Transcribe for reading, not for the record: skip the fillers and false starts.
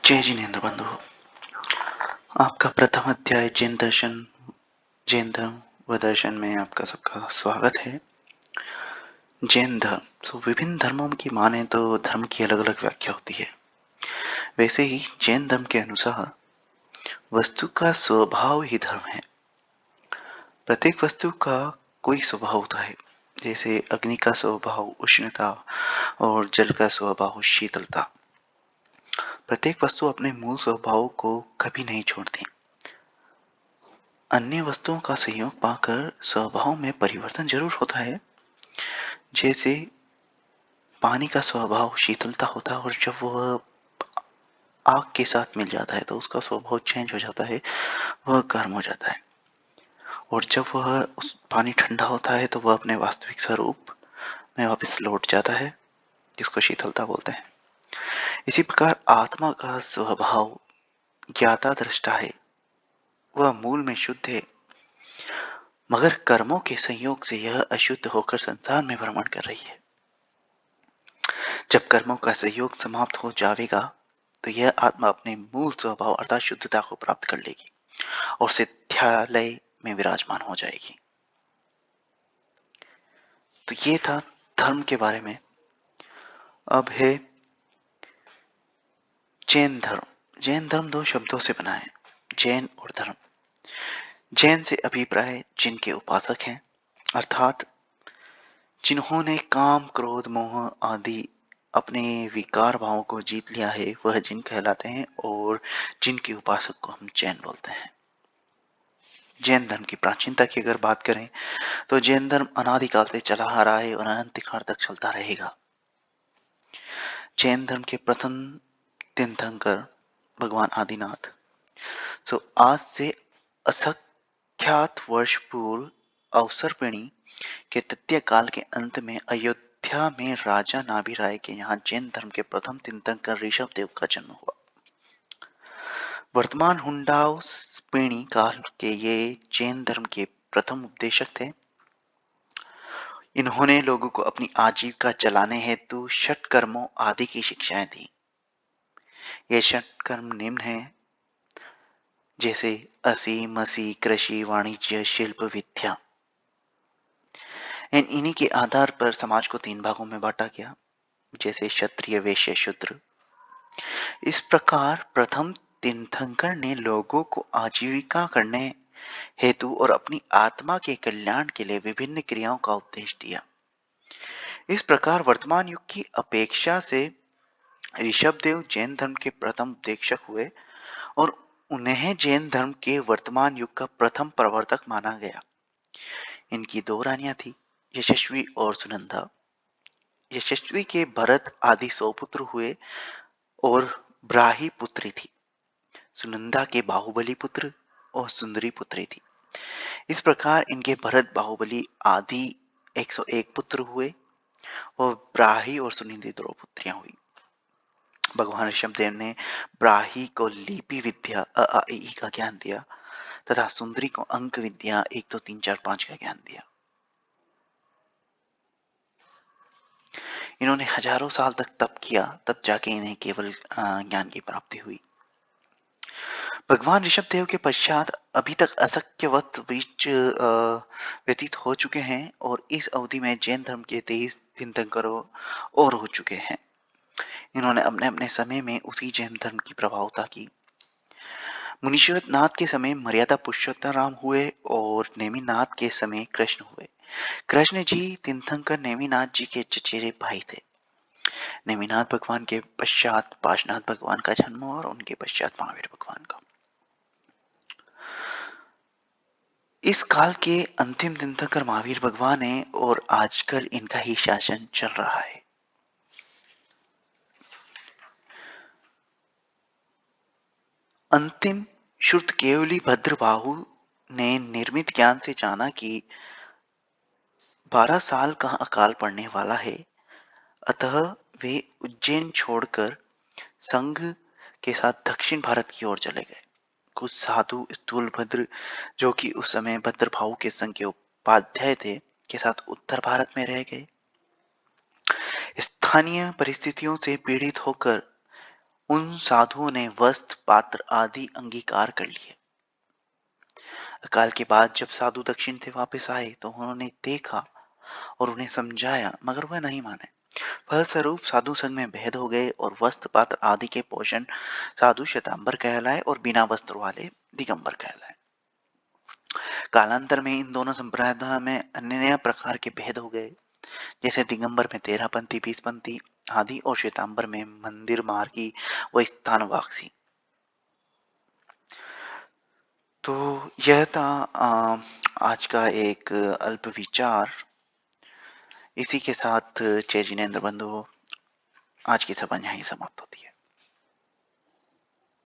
जय जिनेन्द्र बंधु। आपका प्रथम अध्याय जैन दर्शन, जैन धर्म व दर्शन में आपका सबका स्वागत है। जैन धर्म विभिन्न धर्मों की माने तो धर्म की अलग अलग व्याख्या होती है। वैसे ही जैन धर्म के अनुसार वस्तु का स्वभाव ही धर्म है। प्रत्येक वस्तु का कोई स्वभाव होता है। जैसे अग्नि का स्वभाव उष्णता और जल का स्वभाव शीतलता। प्रत्येक वस्तु अपने मूल स्वभाव को कभी नहीं छोड़ती। अन्य वस्तुओं का सहयोग पाकर स्वभाव में परिवर्तन जरूर होता है। जैसे पानी का स्वभाव शीतलता होता है और जब वह आग के साथ मिल जाता है तो उसका स्वभाव चेंज हो जाता है, वह गर्म हो जाता है। और जब वह उस पानी ठंडा होता है तो वह अपने वास्तविक स्वरूप में वापस लौट जाता है, जिसको शीतलता बोलते हैं। इसी प्रकार आत्मा का स्वभाव ज्ञाता दृष्टा है, वह मूल में शुद्ध है, मगर कर्मों के संयोग से यह अशुद्ध होकर संसार में भ्रमण कर रही है। जब कर्मों का सहयोग समाप्त हो जाएगा तो यह आत्मा अपने मूल स्वभाव अर्थात शुद्धता को प्राप्त कर लेगी और सिद्धालय में विराजमान हो जाएगी। तो ये था धर्म के बारे में। अब है जैन धर्म। जैन धर्म दो शब्दों से बना है, जैन और धर्म। जैन से अभिप्राय जिनके उपासक हैं, अर्थात जिन्होंने काम क्रोध मोह आदि अपने विकार भावों को जीत लिया है, वह जिन कहलाते हैं। और जिनके उपासक को हम जैन बोलते हैं। जैन धर्म की प्राचीनता की अगर बात करें तो जैन धर्म अनादिकाल से चला आ रहा है और अनंत काल तक चलता रहेगा। जैन धर्म के प्रथम तीर्थंकर भगवान आदिनाथ आज से असंख्यात वर्ष पूर्व अवसरपिणी के तृतीय काल के अंत में अयोध्या में राजा नाभिराय के यहाँ जैन धर्म के प्रथम तीर्थंकर ऋषभ देव का जन्म हुआ। वर्तमान हुंडाओ पिणी काल के ये जैन धर्म के प्रथम उपदेशक थे। इन्होंने लोगों को अपनी आजीविका चलाने हेतु षट कर्मों आदि की शिक्षाएं दी। ये षट कर्म निम्न हैं, जैसे असी मसी कृषि वाणिज्य शिल्प विद्या। इन्हीं के आधार पर समाज को तीन भागों में बांटा गया, जैसे क्षत्रिय वैश्य शूद्र। इस प्रकार प्रथम तीर्थंकर ने लोगों को आजीविका करने हेतु और अपनी आत्मा के कल्याण के लिए विभिन्न क्रियाओं का उपदेश दिया। इस प्रकार वर्तमान युग की अपेक्षा से ऋषभदेव जैन धर्म के प्रथम उपदेशक हुए और उन्हें जैन धर्म के वर्तमान युग का प्रथम प्रवर्तक माना गया। इनकी दो रानियां थी, यशस्वी और सुनंदा। यशस्वी के भरत आदि 100 पुत्र हुए और ब्राही पुत्री थी। सुनंदा के बाहुबली पुत्र और सुंदरी पुत्री थी। इस प्रकार इनके भरत बाहुबली आदि 101 पुत्र हुए और ब्राही और सुनिंदी 2 पुत्रियां हुई। भगवान ऋषभदेव ने ब्राही को लिपि विद्या अ आ इ ई का ज्ञान दिया तथा सुंदरी को अंक विद्या 1 2 3 4 5 का ज्ञान दिया। इन्होंने हजारों साल तक तप किया, तब जाके इन्हें केवल ज्ञान की प्राप्ति हुई। भगवान ऋषभदेव के पश्चात अभी तक असंख्य वर्ष व्यतीत हो चुके हैं और इस अवधि में जैन धर्म के 23 तीर्थंकरों और हो चुके हैं। इन्होंने अपने अपने समय में उसी जैन धर्म की प्रभावता की। मुनीश्वर नाथ के समय मर्यादा पुरुषोत्तम राम हुए और नेमिनाथ के समय कृष्ण हुए। कृष्ण जी तीर्थंकर नेमिनाथ जी के चचेरे भाई थे। नेमिनाथ भगवान के पश्चात पार्श्वनाथ भगवान का जन्म और उनके पश्चात महावीर भगवान का। इस काल के अंतिम तीर्थंकर महावीर भगवान है और आजकल इनका ही शासन चल रहा है। अंतिम श्रुत केवली भद्रबाहु ने निर्मित ज्ञान से जाना कि 12 साल का अकाल पड़ने वाला है, अतः वे उज्जैन छोड़कर संघ के साथ दक्षिण भारत की ओर चले गए। कुछ साधु स्थूलभद्र, जो कि उस समय भद्रभाहु के संघ के उपाध्याय थे, के साथ उत्तर भारत में रह गए। स्थानीय परिस्थितियों से पीड़ित होकर उन साधुओं ने वस्त्र पात्र आदि अंगीकार कर लिए। अकाल के बाद जब साधु दक्षिण से वापस आए तो उन्होंने देखा और उन्हें समझाया, मगर वह नहीं माने। फलस्वरूप साधु संघ में भेद हो गए और वस्त्र पात्र आदि के पोषण साधु श्वेतांबर कहलाए और बिना वस्त्र वाले दिगंबर कहलाए। कालांतर में इन दोनों संप्रदायों में अन्य प्रकार के भेद हो गए, जैसे दिगंबर में 13 पंथी 20 पंथी आदि और श्वेतांबर में मंदिर मार्गी व स्थान वाक्सी। तो यह था आज का एक अल्प विचार। इसी के साथ जय जिनेन्द्र बंधु, आज की सभा यहीं समाप्त होती है।